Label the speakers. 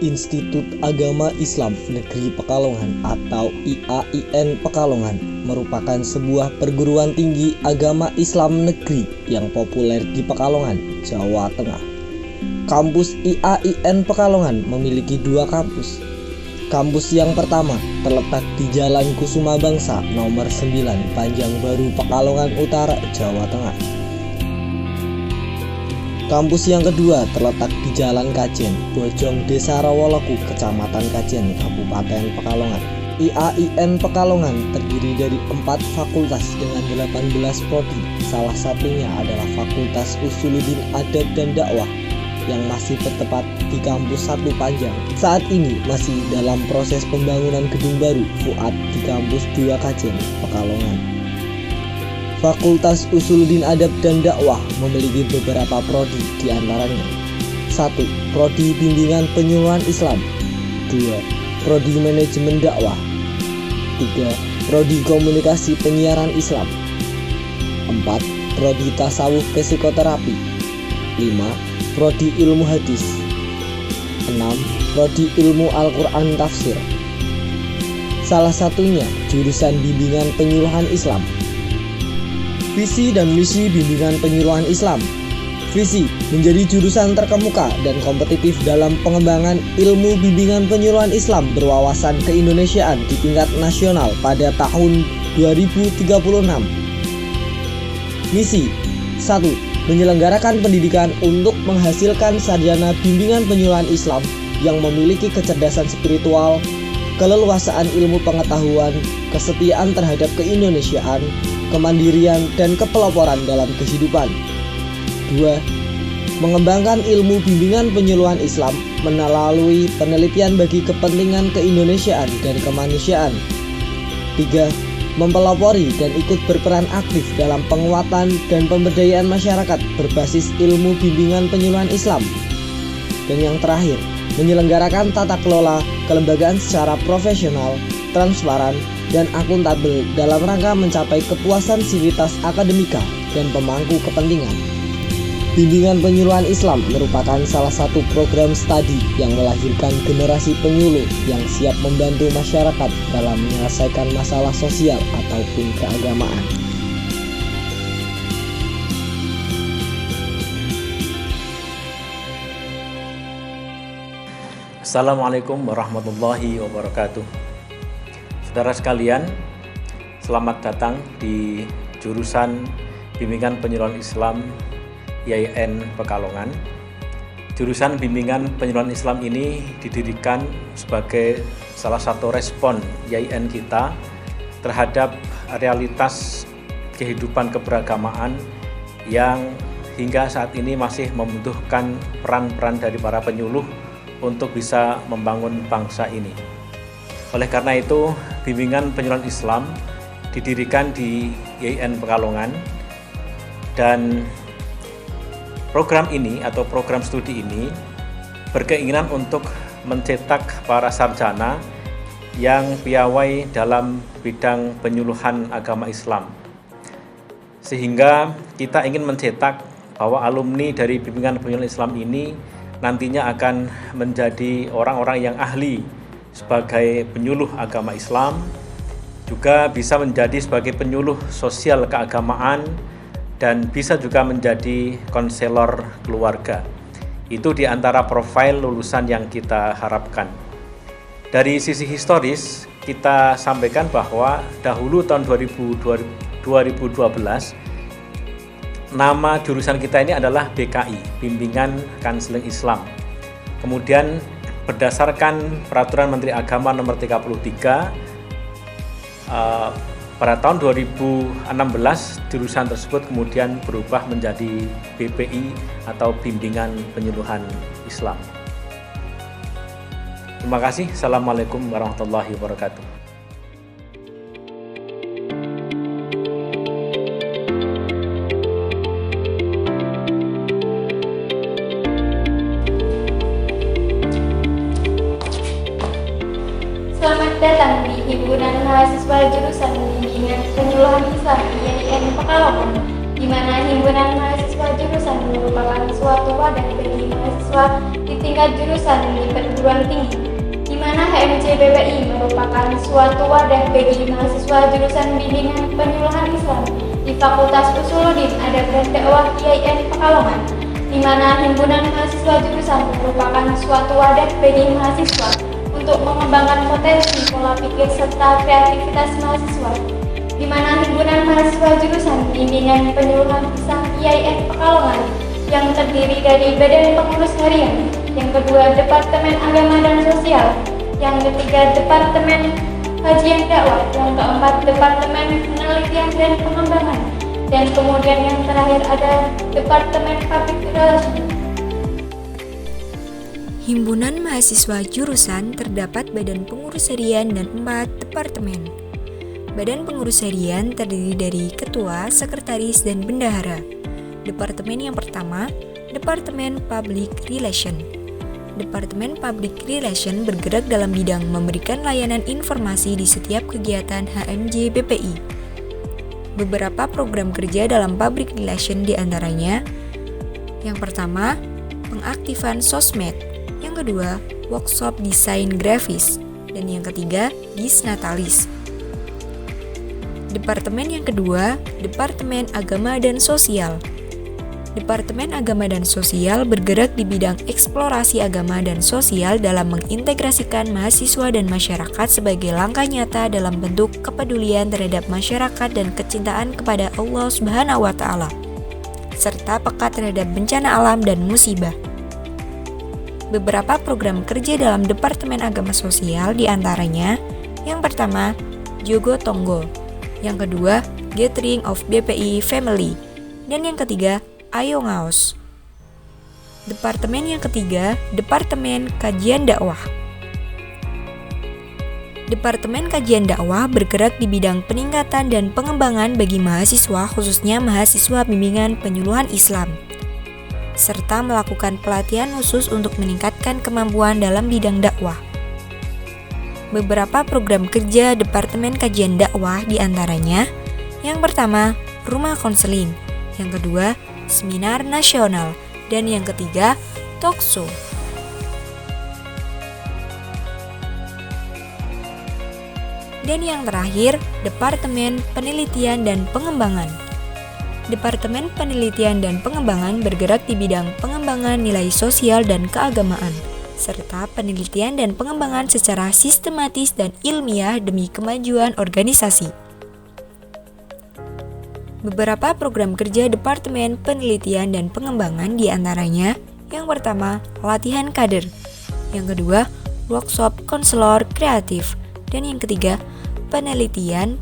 Speaker 1: Institut Agama Islam Negeri Pekalongan atau IAIN Pekalongan merupakan sebuah perguruan tinggi agama Islam negeri yang populer di Pekalongan, Jawa Tengah. Kampus IAIN Pekalongan memiliki dua kampus. Kampus yang pertama terletak di Jalan Kusuma Bangsa nomor 9 Panjang Baru Pekalongan Utara, Jawa Tengah. Kampus yang kedua terletak di Jalan Kajen, Bojong Desa Rawoloku, Kecamatan Kajen, Kabupaten Pekalongan. IAIN Pekalongan terdiri dari 4 fakultas dengan 18 prodi. Salah satunya adalah Fakultas Usuluddin Adab dan Dakwah yang masih bertempat di kampus 1 Panjang. Saat ini masih dalam proses pembangunan gedung baru Fuad di kampus 2 Kajen, Pekalongan. Fakultas Usuluddin Adab dan Dakwah memiliki beberapa prodi, di antaranya 1. Prodi Bimbingan Penyuluhan Islam, 2. Prodi Manajemen Dakwah, 3. Prodi Komunikasi Penyiaran Islam, 4. Prodi Tasawuf Psikoterapi, 5. Prodi Ilmu Hadis, 6. Prodi Ilmu Al-Quran Tafsir. Salah satunya jurusan Bimbingan Penyuluhan Islam. Visi dan misi Bimbingan Penyuluhan Islam. Visi menjadi jurusan terkemuka dan kompetitif dalam pengembangan ilmu bimbingan penyuluhan Islam berwawasan keindonesiaan di tingkat nasional pada tahun 2036. Misi 1. Menyelenggarakan pendidikan untuk menghasilkan sarjana bimbingan penyuluhan Islam yang memiliki kecerdasan spiritual, keleluasaan ilmu pengetahuan, kesetiaan terhadap keindonesiaan, kemandirian, dan kepeloporan dalam kehidupan. 2. Mengembangkan ilmu bimbingan penyuluhan Islam melalui penelitian bagi kepentingan keindonesiaan dan kemanusiaan. 3. Mempelopori dan ikut berperan aktif dalam penguatan dan pemberdayaan masyarakat berbasis ilmu bimbingan penyuluhan Islam. Dan yang terakhir, menyelenggarakan tata kelola kelembagaan secara profesional, transparan, dan akuntabel dalam rangka mencapai kepuasan sivitas akademika dan pemangku kepentingan. Bimbingan penyuluhan Islam merupakan salah satu program studi yang melahirkan generasi penyuluh yang siap membantu masyarakat dalam menyelesaikan masalah sosial ataupun keagamaan.
Speaker 2: Assalamualaikum warahmatullahi wabarakatuh. Saudara sekalian, selamat datang di jurusan Bimbingan Penyuluhan Islam IAIN Pekalongan. Jurusan Bimbingan Penyuluhan Islam ini didirikan sebagai salah satu respon IAIN kita terhadap realitas kehidupan keberagamaan yang hingga saat ini masih membutuhkan peran-peran dari para penyuluh untuk bisa membangun bangsa ini. Oleh karena itu, Bimbingan Penyuluhan Islam didirikan di IAIN Pekalongan, dan program ini atau program studi ini berkeinginan untuk mencetak para sarjana yang piawai dalam bidang penyuluhan agama Islam. Sehingga kita ingin mencetak bahwa alumni dari Bimbingan Penyuluhan Islam ini nantinya akan menjadi orang-orang yang ahli sebagai penyuluh agama Islam, juga bisa menjadi sebagai penyuluh sosial keagamaan, dan bisa juga menjadi konselor keluarga. Itu di antara profil lulusan yang kita harapkan. Dari sisi historis, kita sampaikan bahwa dahulu tahun 2012, nama jurusan kita ini adalah BKI, Bimbingan Kanseling Islam. Kemudian berdasarkan Peraturan Menteri Agama Nomor 33 pada tahun 2016, jurusan tersebut kemudian berubah menjadi BPI atau Bimbingan Penyuluhan Islam. Terima kasih. Assalamualaikum warahmatullahi wabarakatuh.
Speaker 3: Selamat datang di Himpunan Mahasiswa Jurusan Bimbingan Penyuluhan Islam IAIN Pekalongan, di mana Himpunan Mahasiswa Jurusan merupakan suatu wadah bagi mahasiswa di tingkat jurusan di perguruan tinggi, di mana HMJ BPI merupakan suatu wadah bagi mahasiswa jurusan bimbingan penyuluhan Islam di Fakultas Usuluddin Adab dan Dakwah IAIN Pekalongan, di mana himpunan mahasiswa jurusan merupakan suatu wadah bagi mahasiswa untuk mengembangkan potensi pola pikir serta kreativitas mahasiswa, di mana himpunan mahasiswa jurusan bimbingan penyuluhan Islam IAIN Pekalongan yang terdiri dari Badan Pengurus Harian, yang kedua Departemen Agama dan Sosial, yang ketiga Departemen Kajian Dakwah, yang keempat Departemen Penelitian dan Pengembangan, dan kemudian yang terakhir ada Departemen Public Relations.
Speaker 4: Himpunan mahasiswa jurusan terdapat Badan Pengurus Harian dan 4 departemen. Badan Pengurus Harian terdiri dari ketua, sekretaris, dan bendahara. Departemen yang pertama, Departemen Public Relation. Departemen Public Relation bergerak dalam bidang memberikan layanan informasi di setiap kegiatan HMJ BPI. Beberapa program kerja dalam Public Relation diantaranya: yang pertama, pengaktifan sosmed; yang kedua, workshop desain grafis; dan yang ketiga, Disnatalis. Departemen yang kedua, Departemen Agama dan Sosial. Departemen Agama dan Sosial bergerak di bidang eksplorasi agama dan sosial dalam mengintegrasikan mahasiswa dan masyarakat sebagai langkah nyata dalam bentuk kepedulian terhadap masyarakat dan kecintaan kepada Allah Subhanahu wa Ta'ala, serta peka terhadap bencana alam dan musibah. Beberapa program kerja dalam Departemen Agama Sosial diantaranya: yang pertama, Jogo Tonggo; yang kedua, Gathering of BPI Family; dan yang ketiga, Ayo Ngaos. Departemen yang ketiga, Departemen Kajian Dakwah. Departemen Kajian Dakwah bergerak di bidang peningkatan dan pengembangan bagi mahasiswa, khususnya mahasiswa bimbingan penyuluhan Islam, serta melakukan pelatihan khusus untuk meningkatkan kemampuan dalam bidang dakwah. Beberapa program kerja Departemen Kajian Dakwah diantaranya: yang pertama, Rumah Konseling; yang kedua, Seminar Nasional; dan yang ketiga, Talkshow. Dan yang terakhir, Departemen Penelitian dan Pengembangan. Departemen Penelitian dan Pengembangan bergerak di bidang pengembangan nilai sosial dan keagamaan, serta penelitian dan pengembangan secara sistematis dan ilmiah demi kemajuan organisasi. Beberapa program kerja Departemen Penelitian dan Pengembangan diantaranya: yang pertama, latihan kader; yang kedua, workshop konselor kreatif; dan yang ketiga, penelitian.